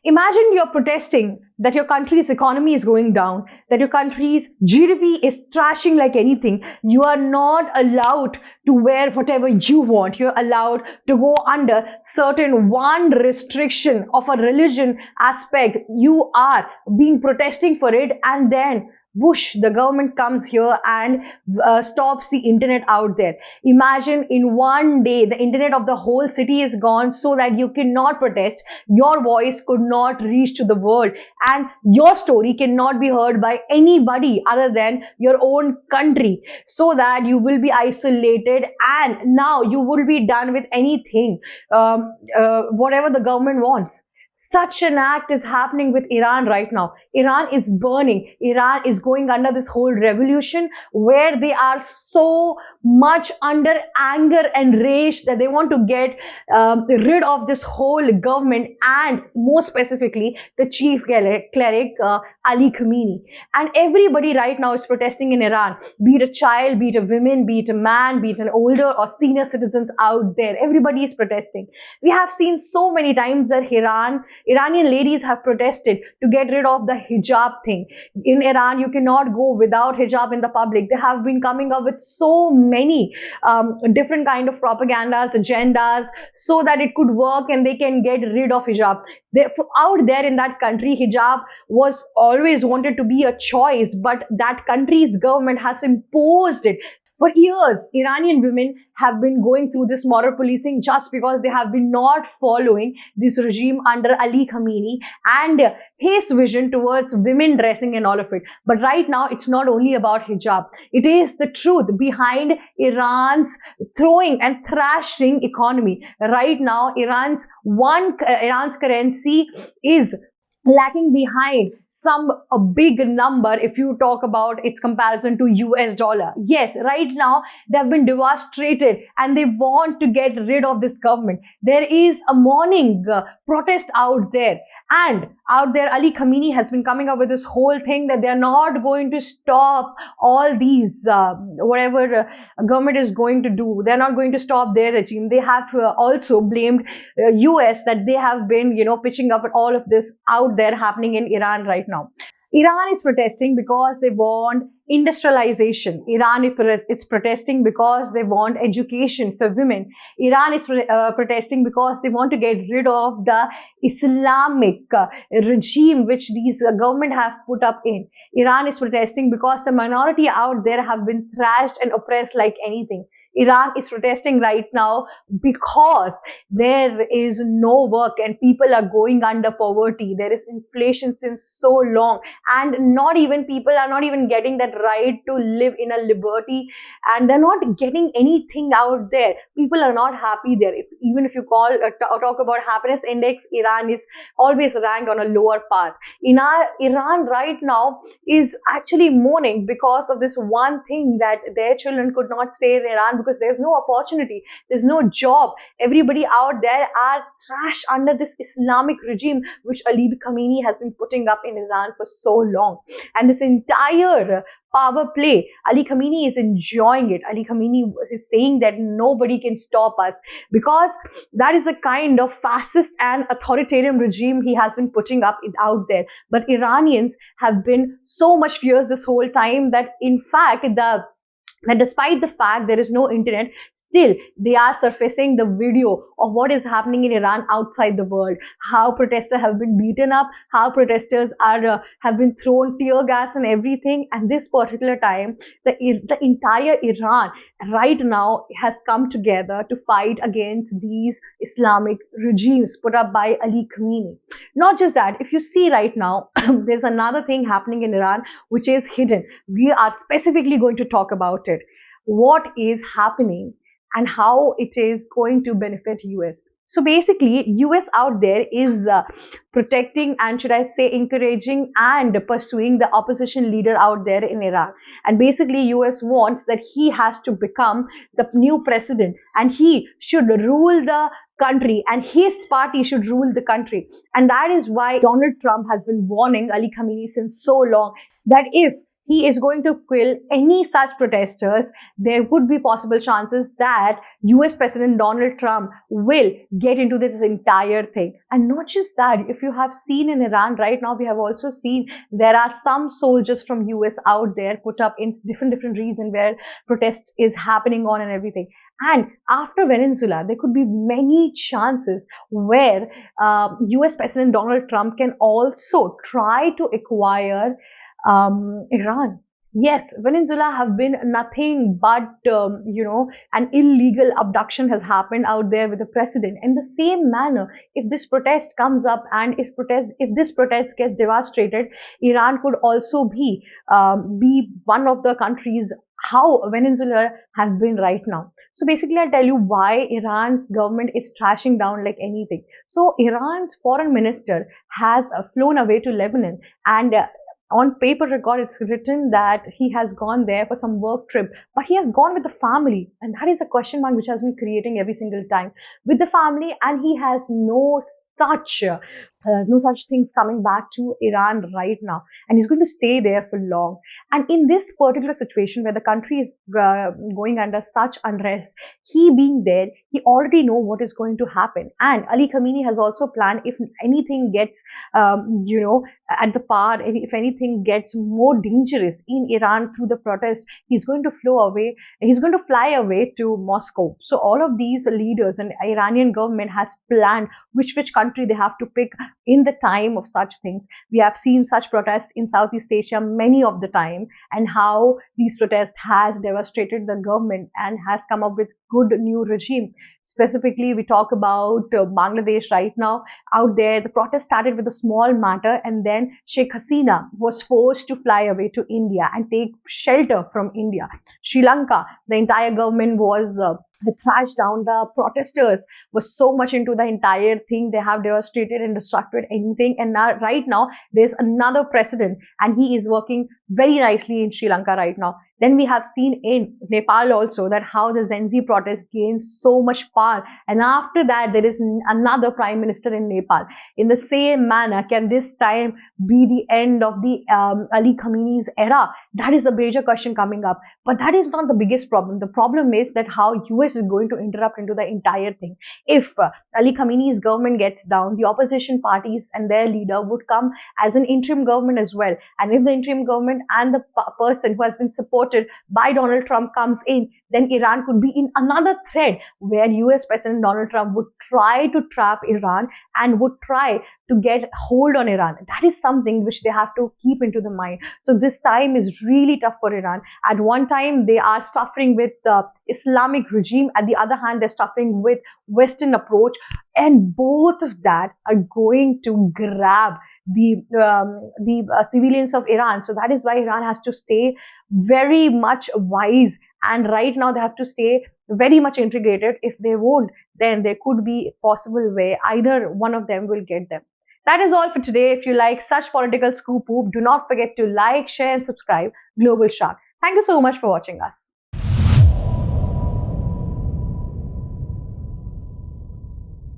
Imagine you're protesting that your country's economy is going down, that your country's GDP is trashing like anything. You are not allowed to wear whatever you want. You're allowed to go under certain one restriction of a religion aspect. You are being protesting for it, and then whoosh, the government comes here and stops the internet out there. Imagine in one day the internet of the whole city is gone, so that you cannot protest, your voice could not reach to the world, and your story cannot be heard by anybody other than your own country, so that you will be isolated, and now you will be done with anything, whatever the government wants. Such an act is happening with Iran right now. Iran is burning. Iran is going under this whole revolution where they are so much under anger and rage that they want to get rid of this whole government, and more specifically the chief cleric, Ali Khamenei. And everybody right now is protesting in Iran, be it a child, be it a woman, be it a man, be it an older or senior citizens out there. Everybody is protesting. We have seen so many times that Iranian ladies have protested to get rid of the hijab thing. In Iran, you cannot go without hijab in the public. They have been coming up with so many different kind of propagandas, agendas, so that it could work and they can get rid of hijab. Out there in that country, hijab was always wanted to be a choice, but that country's government has imposed it. For years, Iranian women have been going through this moral policing just because they have been not following this regime under Ali Khamenei and his vision towards women dressing and all of it. But right now, it's not only about hijab. It is the truth behind Iran's throwing and thrashing economy. Right now, Iran's currency is lacking behind a big number if you talk about its comparison to US dollar. Yes, right now they have been devastated and they want to get rid of this government. There is a morning protest out there, and out there Ali Khamenei has been coming up with this whole thing that they are not going to stop all these whatever government is going to do. They are not going to stop their regime. They have also blamed US that they have been pitching up all of this out there happening in Iran right now. Iran is protesting because they want industrialization. Iran is protesting because they want education for women. Iran is protesting because they want to get rid of the Islamic regime which these government have put up in. Iran is protesting because the minority out there have been thrashed and oppressed like anything. Iran is protesting right now because there is no work and people are going under poverty. There is inflation since so long, and not even people are not even getting that right to live in a liberty, and they're not getting anything out there. People are not happy there. Even if you talk about happiness index, Iran is always ranked on a lower path. Iran right now is actually mourning because of this one thing, that their children could not stay in Iran because there's no opportunity, there's no job. Everybody out there are trash under this Islamic regime which Ali Khamenei has been putting up in Iran for so long. And this entire power play, Ali Khamenei is enjoying it. Ali Khamenei is saying that nobody can stop us, because that is the kind of fascist and authoritarian regime he has been putting up out there. But Iranians have been so much fierce this whole time that in fact that despite the fact there is no internet, still they are surfacing the video of what is happening in Iran outside the world. How protesters have been beaten up, how protesters have been thrown tear gas and everything. And this particular time, the entire Iran right now has come together to fight against these Islamic regimes put up by Ali Khamenei. Not just that, if you see right now, there's another thing happening in Iran which is hidden. We are specifically going to talk about it. What is happening and how it is going to benefit US. So basically, US out there is protecting and, should I say, encouraging and pursuing the opposition leader out there in Iran. And basically, US wants that he has to become the new president and he should rule the country and his party should rule the country. And that is why Donald Trump has been warning Ali Khamenei since so long that if he is going to kill any such protesters, there would be possible chances that US President Donald Trump will get into this entire thing. And not just that, if you have seen in Iran right now, we have also seen there are some soldiers from US out there put up in different regions where protest is happening on and everything. And after Venezuela, there could be many chances where US President Donald Trump can also try to acquire Iran. Yes, Venezuela have been nothing but, an illegal abduction has happened out there with the president. In the same manner, if this protest comes up and if this protest gets devastated, Iran could also be one of the countries how Venezuela has been right now. So basically, I'll tell you why Iran's government is trashing down like anything. So Iran's foreign minister has flown away to Lebanon, and on paper record it's written that he has gone there for some work trip, but he has gone with the family, and that is a question mark which has been creating every single time with the family. And he has no such things coming back to Iran right now, and he's going to stay there for long. And in this particular situation where the country is going under such unrest, he being there, he already know what is going to happen. And Ali Khamenei has also planned, if anything gets at the par, if anything gets more dangerous in Iran through the protest, he's going to fly away to Moscow. So all of these leaders and Iranian government has planned which country they have to pick in the time of such things. We have seen such protests in Southeast Asia many of the time, and how these protests has devastated the government and has come up with good new regime. Specifically, we talk about Bangladesh right now. Out there, the protest started with a small matter, and then Sheikh Hasina was forced to fly away to India and take shelter from India. Sri Lanka, the entire government was they thrashed down the protesters, was so much into the entire thing. They have devastated and destructed anything. And now, right now, there's another president, and he is working very nicely in Sri Lanka right now. Then we have seen in Nepal also that how the Gen Z protest gained so much power. And after that, there is another prime minister in Nepal. In the same manner, can this time be the end of the Ali Khamenei's era? That is a major question coming up. But that is not the biggest problem. The problem is that how US is going to interrupt into the entire thing. If Ali Khamenei's government gets down, the opposition parties and their leader would come as an interim government as well. And if the interim government and the person who has been supported by Donald Trump comes in, then Iran could be in another thread where US President Donald Trump would try to trap Iran and would try to get hold on Iran. That is something which they have to keep into the mind. So this time is really tough for Iran. At one time, they are suffering with the Islamic regime. At the other hand, they're suffering with Western approach. And both of that are going to grab the civilians of Iran. So that is why Iran has to stay very much wise. And right now they have to stay very much integrated. If they won't, then there could be a possible way either one of them will get them. That is all for today. If you like such political scoop, do not forget to like, share, and subscribe Global Shark. Thank you so much for watching us.